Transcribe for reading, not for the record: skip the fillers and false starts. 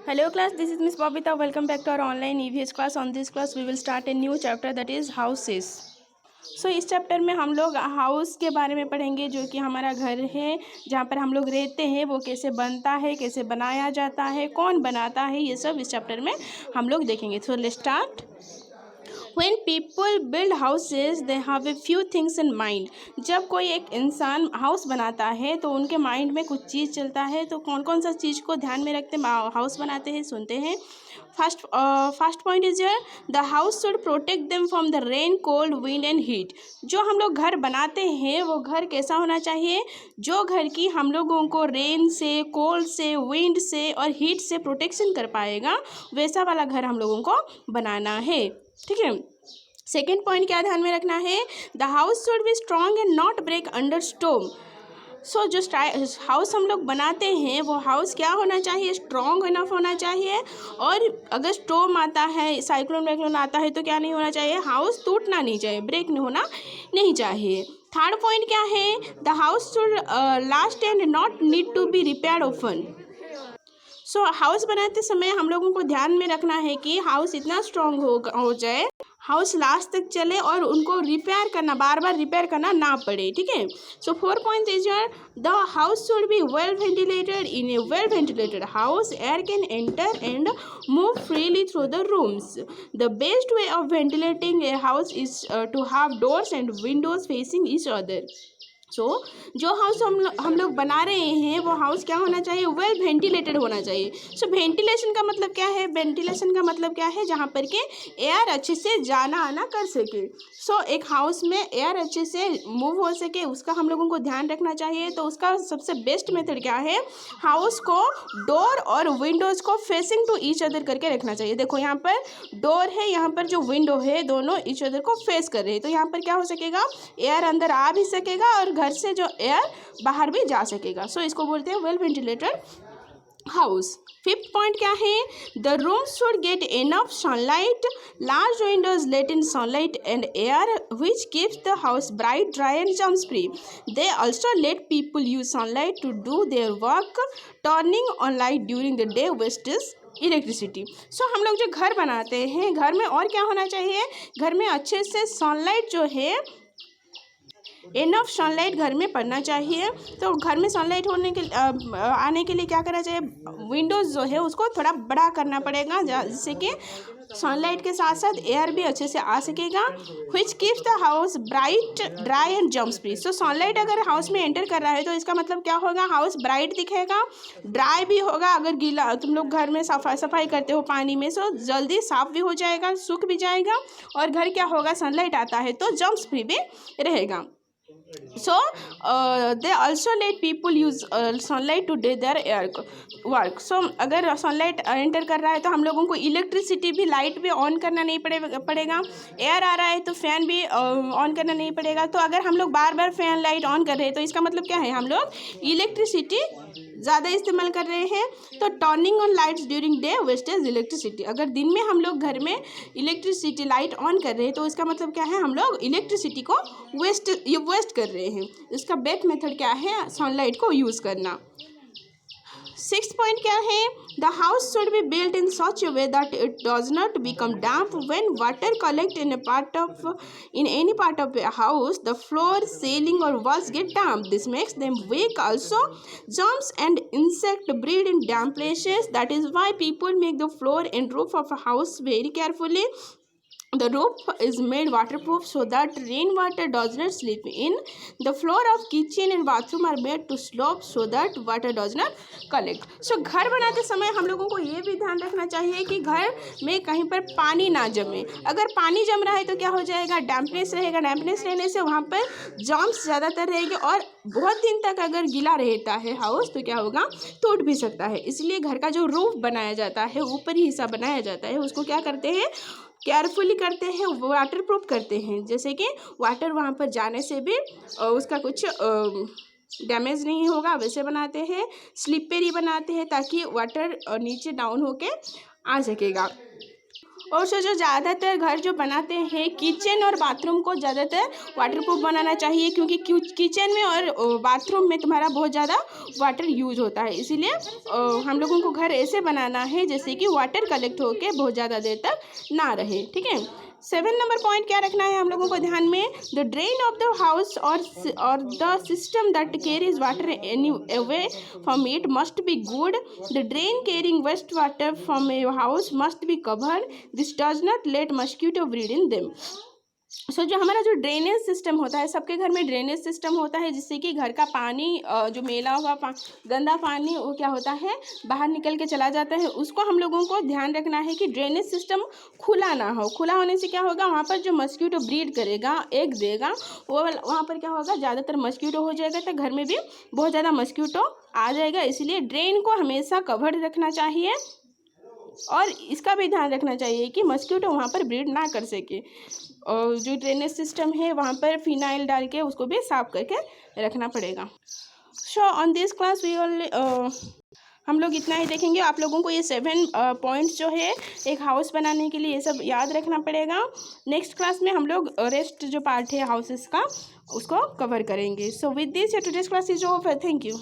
Hello class, this is Miss Babita. Welcome back to our online EVS class. On this class we will start a new chapter that is houses. सो इस chapter में हम लोग house के बारे में पढ़ेंगे जो कि हमारा घर है जहाँ पर हम लोग रहते हैं, वो कैसे बनता है, कैसे बनाया जाता है, कौन बनाता है, ये सब इस चैप्टर में हम लोग देखेंगे. So let's start. When people build houses, they have a few things in mind. जब कोई एक इंसान हाउस बनाता है तो उनके माइंड में कुछ चीज़ चलता है. तो कौन कौन सा चीज़ को ध्यान में रखते हाउस बनाते हैं, सुनते हैं. First point is the house should protect them from the rain, cold, wind and heat. जो हम लोग घर बनाते हैं वो घर कैसा होना चाहिए? जो घर की हम लोगों को रेन से, कोल्ड से, विंड से और हीट से प्रोटेक्शन कर पाएगा, वैसा वाला घर हम लोगों को बनाना है. ठीक है. सेकेंड पॉइंट क्या ध्यान में रखना है? The house should be strong and not break under storm. So जो हाउस हम लोग बनाते हैं वो हाउस क्या होना चाहिए? स्ट्रॉन्ग इनफ होना चाहिए. और अगर स्टॉर्म आता है, साइक्लोन वाइक्लोन आता है तो क्या नहीं होना चाहिए? हाउस टूटना नहीं चाहिए, ब्रेक नहीं होना नहीं चाहिए. थर्ड पॉइंट क्या है? The house should last and not need to be repaired often. So house बनाते समय हम लोगों को ध्यान में रखना है कि हाउस इतना स्ट्रॉन्ग हो जाए, हाउस लास्ट तक चले और उनको रिपेयर करना, बार बार रिपेयर करना ना पड़े. ठीक है. So 4 point is the house should be well ventilated. In a well ventilated house air can enter and move freely through the rooms. The best way of ventilating a house is to have doors and windows facing each other. So जो house हम लोग बना रहे हैं वो house क्या होना चाहिए? वेल वेंटिलेटेड होना चाहिए. सो वेंटिलेशन का मतलब क्या है? वेंटिलेशन का मतलब क्या है? जहाँ पर के एयर अच्छे से जाना आना कर सके. सो एक हाउस में एयर अच्छे से मूव हो सके, उसका हम लोगों को ध्यान रखना चाहिए. तो उसका सबसे बेस्ट मेथड क्या है? हाउस को डोर और विंडोज़ को फेसिंग टू ईच अदर करके रखना चाहिए. देखो यहाँ पर डोर है, यहाँ पर जो विंडो है, दोनों ईच अदर को फेस कर रहे हैं. तो यहाँ पर क्या हो सकेगा? एयर अंदर आ भी सकेगा और घर से जो एयर बाहर भी जा सकेगा. सो इसको बोलते हैं well ventilated house. Fifth point क्या है? The room should get enough sunlight. Large windows let in sunlight and air which keeps the house bright, dry and germs free. They also let people use sunlight to do their work. Turning on light during the day wastage electricity. So हम लोग जो घर बनाते हैं, घर में और क्या होना चाहिए? घर में अच्छे से सनलाइट जो है, इनफ सनलाइट घर में पड़ना चाहिए. तो घर में सनलाइट आने के लिए क्या करना चाहिए? विंडोज़ जो है उसको थोड़ा बड़ा करना पड़ेगा, जिससे कि सनलाइट के साथ साथ एयर भी अच्छे से आ सकेगा. विच keeps the house bright, dry and germs free. So sunlight अगर हाउस में एंटर कर रहा है तो इसका मतलब क्या होगा? हाउस ब्राइट दिखेगा, ड्राई भी होगा. अगर गीला तुम लोग घर में सफाई करते हो पानी में, सो जल्दी साफ भी हो जाएगा, सूख भी जाएगा. और घर क्या होगा? सनलाइट आता है तो जर्म्स फ्री भी रहेगा. So they also let people use sunlight to do their air work. So अगर सनलाइट एंटर कर रहा है तो हम लोगों को इलेक्ट्रिसिटी भी, लाइट भी ऑन करना नहीं पड़ेगा. एयर आ रहा है तो फैन भी ऑन करना नहीं पड़ेगा. तो अगर हम लोग बार बार फैन लाइट ऑन कर रहे हैं तो इसका मतलब क्या है? हम लोग इलेक्ट्रिसिटी ज़्यादा इस्तेमाल कर रहे हैं. तो turning on lights during day wastage electricity. अगर दिन में हम लोग घर में इलेक्ट्रिसिटी लाइट ऑन कर रहे हैं तो इसका मतलब क्या है? हम लोग इलेक्ट्रिसिटी को वेस्ट कर रहे हैं. इसका बेस्ट मेथड क्या है? सनलाइट को यूज़ करना. सिक्स्थ पॉइंट क्या है? The house should be built in such A way that it does not become damp when water collect in any part of a house. The floor, ceiling और walls get damp. This makes them weak. Also, germs and insect breed in damp places. That is why people make the floor and roof of a house very carefully. The roof is made waterproof so that rainwater does not slip in. The floor of kitchen and bathroom are made to slope so that water does not collect. So घर बनाते समय हम लोगों को ये भी ध्यान रखना चाहिए कि घर में कहीं पर पानी ना जमे. अगर पानी जम रहा है तो क्या हो जाएगा? डैम्पनेस रहेगा. डैम्पनेस रहने से वहाँ पर जर्म्स ज़्यादातर रहेंगे और बहुत दिन तक अगर गीला रहता है हाउस तो क्या होगा? टूट भी सकता है. इसलिए घर का जो रूफ बनाया जाता है, ऊपरी हिस्सा बनाया जाता है, उसको क्या करते हैं? केयरफुली करते हैं, वाटर प्रूफ करते हैं. जैसे कि वाटर वहाँ पर जाने से भी उसका कुछ डैमेज नहीं होगा, वैसे बनाते हैं. स्लिपरी बनाते हैं ताकि वाटर नीचे डाउन होके आ सकेगा. और जो ज़्यादातर घर जो बनाते हैं किचन और बाथरूम को ज़्यादातर वाटरप्रूफ बनाना चाहिए, क्योंकि किचन में और बाथरूम में तुम्हारा बहुत ज़्यादा वाटर यूज होता है। इसीलिए हम लोगों को घर ऐसे बनाना है जैसे कि वाटर कलेक्ट होके बहुत ज़्यादा देर तक ना रहे, ठीक है। 7 नंबर पॉइंट क्या रखना है हम लोगों को ध्यान में, the drain of the house और the system that carries water any away from it must be good. The drain carrying waste water from a house must be covered, this does not let mosquito breed in them. So जो हमारा जो drainage system होता है, सबके घर में drainage system होता है, जिससे कि घर का पानी जो मेला हुआ गंदा पानी वो क्या होता है बाहर निकल के चला जाता है। उसको हम लोगों को ध्यान रखना है कि ड्रेनेज सिस्टम खुला ना हो। खुला होने से क्या होगा, वहाँ पर जो मस्क्यूटो ब्रीड करेगा, एग देगा, वो वहाँ पर क्या होगा, ज़्यादातर मस्क्यूटो हो जाएगा, तो घर में भी बहुत ज़्यादा मस्क्यूटो आ जाएगा। इसलिए ड्रेन को हमेशा कवर्ड रखना चाहिए और इसका भी ध्यान रखना चाहिए कि मस्क्यूटो वहाँ पर ब्रीड ना कर सके। और जो ड्रेनेज सिस्टम है वहाँ पर फिनाइल डाल के उसको भी साफ करके रखना पड़ेगा। So on this class we only हम लोग इतना ही देखेंगे। आप लोगों को ये 7 पॉइंट्स जो है एक हाउस बनाने के लिए ये सब याद रखना पड़ेगा। नेक्स्ट क्लास में हम लोग रेस्ट जो पार्ट है हाउसेस का उसको कवर करेंगे। So with this today's class is over. Thank you.